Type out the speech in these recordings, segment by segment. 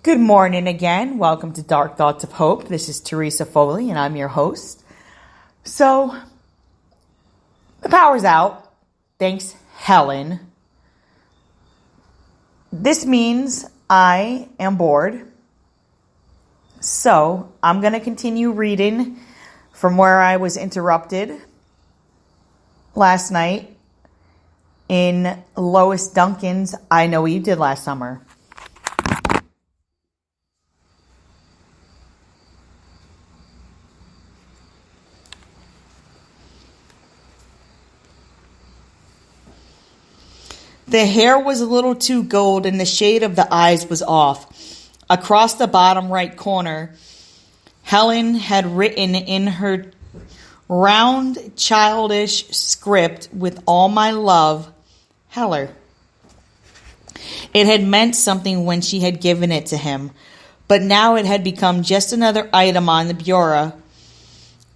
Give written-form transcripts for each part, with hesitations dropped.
Good morning again. Welcome to Dark Thoughts of Hope. This is Teresa Foley, and I'm your host. So, the power's out. Thanks, Helen. This means I am bored. So, I'm going to continue reading from where I was interrupted last night in Lois Duncan's I Know What You Did Last Summer. The hair was a little too gold and the shade of the eyes was off. Across the bottom right corner, Helen had written in her round, childish script, "With all my love, Heller." It had meant something when she had given it to him, but now it had become just another item on the bureau,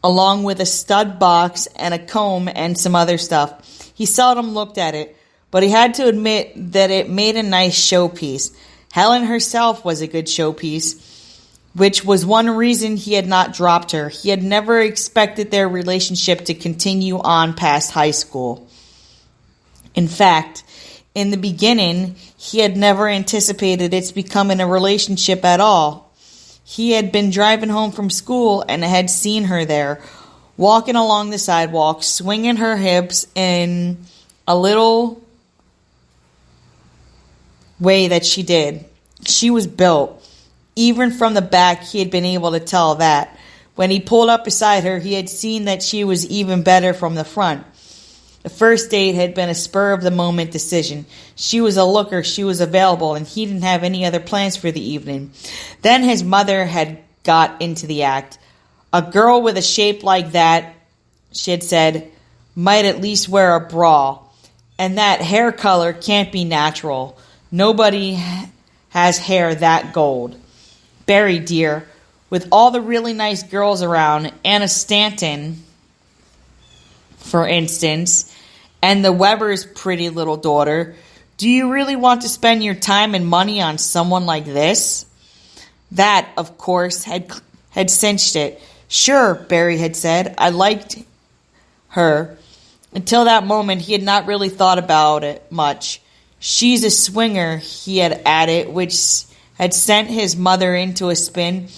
along with a stud box and a comb and some other stuff. He seldom looked at it, but he had to admit that it made a nice showpiece. Helen herself was a good showpiece, which was one reason he had not dropped her. He had never expected their relationship to continue on past high school. In fact, in the beginning, he had never anticipated its becoming a relationship at all. He had been driving home from school and had seen her there, walking along the sidewalk, swinging her hips in a little way that she did. She was built. Even from the back, he had been able to tell that. When he pulled up beside her, he had seen that she was even better from the front. The first date had been a spur-of-the-moment decision. She was a looker, she was available, and he didn't have any other plans for the evening. Then his mother had got into the act. A girl with a shape like that, she had said, might at least wear a bra. And that hair color can't be natural. Nobody has hair that gold. Barry, dear, with all the really nice girls around, Anna Stanton, for instance, and the Weber's pretty little daughter, do you really want to spend your time and money on someone like this? That, of course, had cinched it. Sure, Barry had said, I liked her. Until that moment, he had not really thought about it much. She's a swinger, he had added, which had sent his mother into a spin.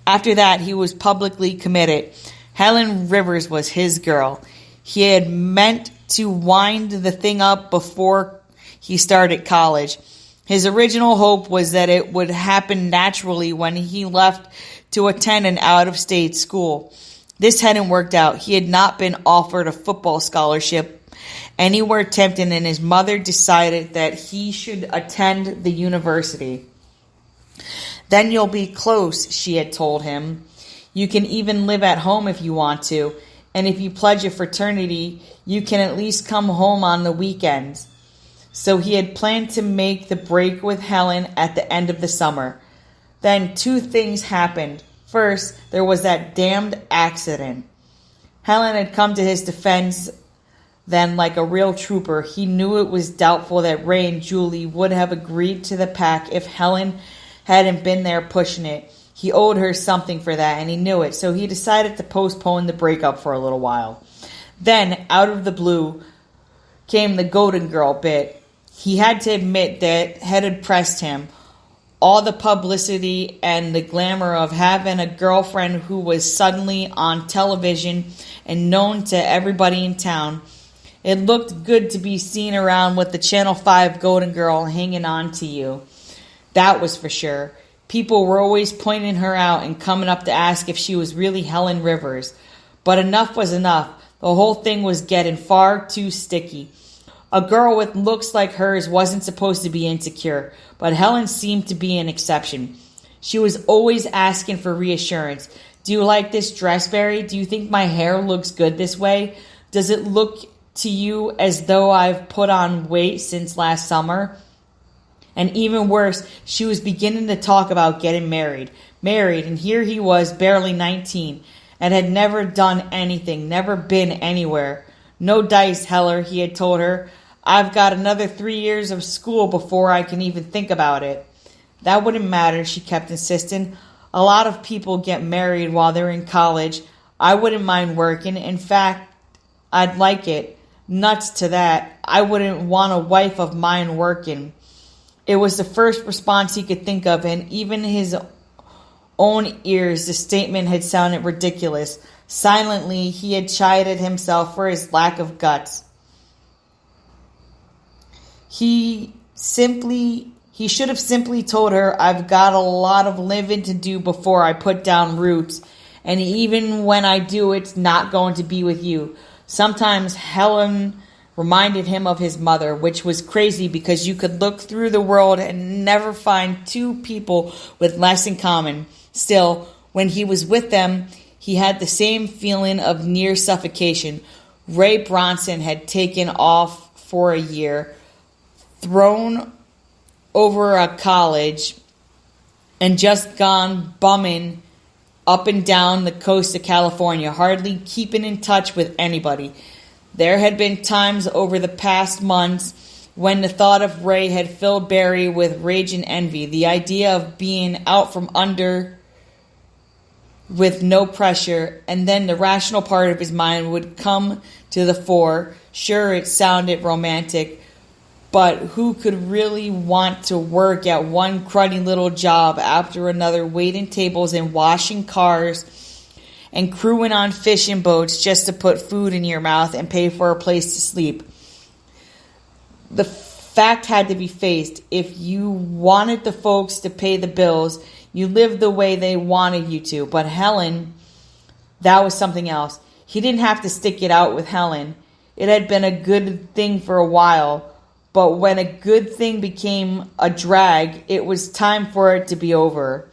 After that, he was publicly committed. Helen Rivers was his girl. He had meant to wind the thing up before he started college. His original hope was that it would happen naturally when he left to attend an out-of-state school. This hadn't worked out. He had not been offered a football scholarship anywhere tempting, and his mother decided that he should attend the university. Then you'll be close, she had told him. You can even live at home if you want to, and if you pledge a fraternity, you can at least come home on the weekends. So he had planned to make the break with Helen at the end of the summer. Then two things happened. First, there was that damned accident. Helen had come to his defense then like a real trooper. He knew it was doubtful that Ray and Julie would have agreed to the pact if Helen hadn't been there pushing it. He owed her something for that, and he knew it, so he decided to postpone the breakup for a little while. Then, out of the blue, came the Golden Girl bit. He had to admit that had impressed him. All the publicity and the glamour of having a girlfriend who was suddenly on television and known to everybody in town. It looked good to be seen around with the Channel 5 Golden Girl hanging on to you. That was for sure. People were always pointing her out and coming up to ask if she was really Helen Rivers. But enough was enough. The whole thing was getting far too sticky. A girl with looks like hers wasn't supposed to be insecure, but Helen seemed to be an exception. She was always asking for reassurance. Do you like this dress, Barry? Do you think my hair looks good this way? Does it look to you as though I've put on weight since last summer? And even worse, she was beginning to talk about getting married. Married, and here he was, barely 19, and had never done anything, never been anywhere. No dice, Heller, he had told her. I've got another 3 years of school before I can even think about it. That wouldn't matter, she kept insisting. A lot of people get married while they're in college. I wouldn't mind working. In fact, I'd like it. Nuts to that. I wouldn't want a wife of mine working. It was the first response he could think of, and even his own ears, the statement had sounded ridiculous. Silently, he had chided himself for his lack of guts. He should have simply told her, I've got a lot of living to do before I put down roots, and even when I do, it's not going to be with you. Sometimes Helen reminded him of his mother, which was crazy because you could look through the world and never find two people with less in common. Still, when he was with them, he had the same feeling of near suffocation. Ray Bronson had taken off for a year, thrown over a college, and just gone bumming up and down the coast of California, hardly keeping in touch with anybody. There had been times over the past months when the thought of Ray had filled Barry with rage and envy. The idea of being out from under with no pressure, and then the rational part of his mind would come to the fore. Sure, it sounded romantic, but who could really want to work at one cruddy little job after another, waiting tables and washing cars and crewing on fishing boats just to put food in your mouth and pay for a place to sleep? The fact had to be faced. If you wanted the folks to pay the bills, you lived the way they wanted you to. But Helen, that was something else. He didn't have to stick it out with Helen. It had been a good thing for a while. But when a good thing became a drag, it was time for it to be over.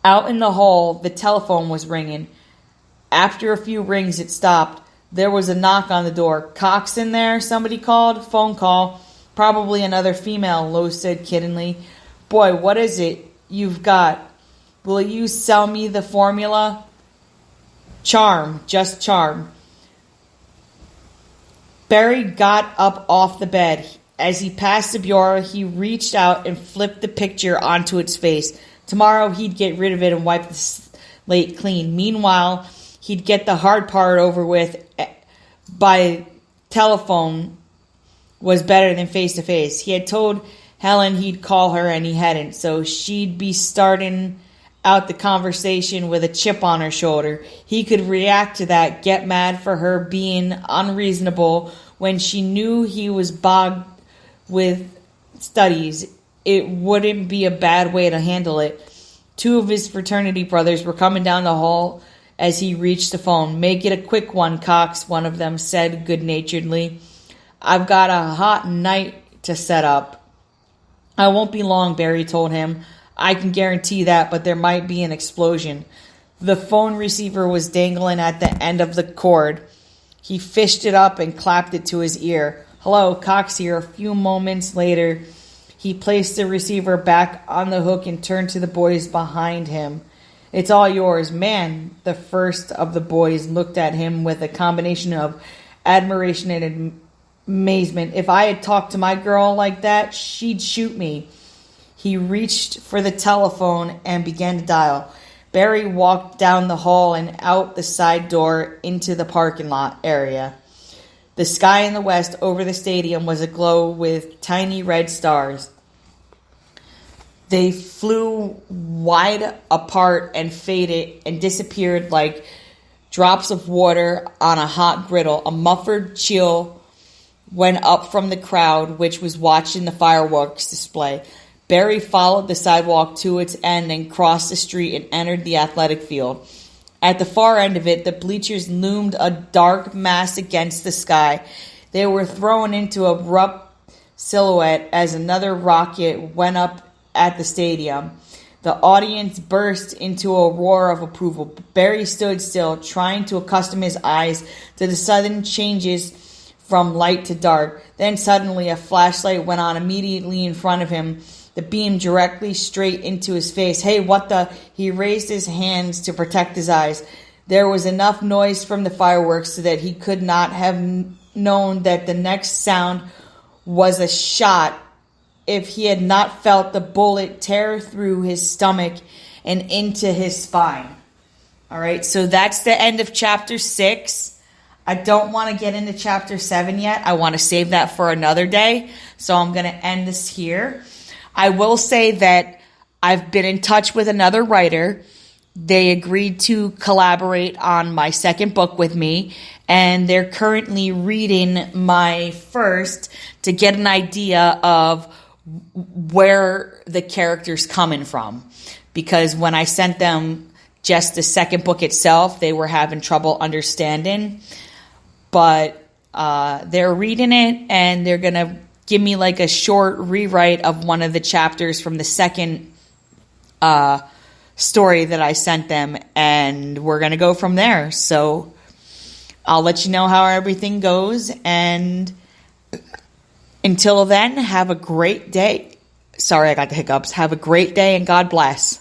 Out in the hall, the telephone was ringing. After a few rings, it stopped. There was a knock on the door. Cox in there? Somebody called. Phone call. Probably another female, Lowe said kiddingly. Boy, what is it you've got? Will you sell me the formula? Charm. Just charm. Barry got up off the bed. As he passed the bureau, he reached out and flipped the picture onto its face. Tomorrow he'd get rid of it and wipe the slate clean. Meanwhile, he'd get the hard part over with by telephone was better than face-to-face. He had told Helen he'd call her and he hadn't, so she'd be starting out the conversation with a chip on her shoulder. He could react to that, get mad for her being unreasonable when she knew he was bogged with studies. It wouldn't be a bad way to handle it. Two of his fraternity brothers were coming down the hall as he reached the phone. Make it a quick one, Cox, one of them said good-naturedly. I've got a hot night to set up. I won't be long, Barry told him. I can guarantee that, but there might be an explosion. The phone receiver was dangling at the end of the cord. He fished it up and clapped it to his ear. Hello, Cox here. A few moments later, he placed the receiver back on the hook and turned to the boys behind him. It's all yours. Man, the first of the boys looked at him with a combination of admiration and amazement. If I had talked to my girl like that, she'd shoot me. He reached for the telephone and began to dial. Barry walked down the hall and out the side door into the parking lot area. The sky in the west over the stadium was aglow with tiny red stars. They flew wide apart and faded and disappeared like drops of water on a hot griddle. A muffled chill went up from the crowd, which was watching the fireworks display. Barry followed the sidewalk to its end and crossed the street and entered the athletic field. At the far end of it, the bleachers loomed a dark mass against the sky. They were thrown into a abrupt silhouette as another rocket went up at the stadium. The audience burst into a roar of approval. Barry stood still, trying to accustom his eyes to the sudden changes from light to dark. Then suddenly a flashlight went on immediately in front of him. The beam directly straight into his face. Hey, what the? He raised his hands to protect his eyes. There was enough noise from the fireworks so that he could not have known that the next sound was a shot. if he had not felt the bullet tear through his stomach and into his spine. All right, so that's the end of chapter 6. I don't want to get into chapter 7 yet. I want to save that for another day. So I'm going to end this here. I will say that I've been in touch with another writer. They agreed to collaborate on my second book with me, and they're currently reading my first to get an idea of where the character's coming from. Because when I sent them just the second book itself, they were having trouble understanding. But they're reading it, and they're going to give me like a short rewrite of one of the chapters from the second story that I sent them, and we're going to go from there. So I'll let you know how everything goes, and until then, have a great day. Sorry, I got the hiccups. Have a great day, and God bless.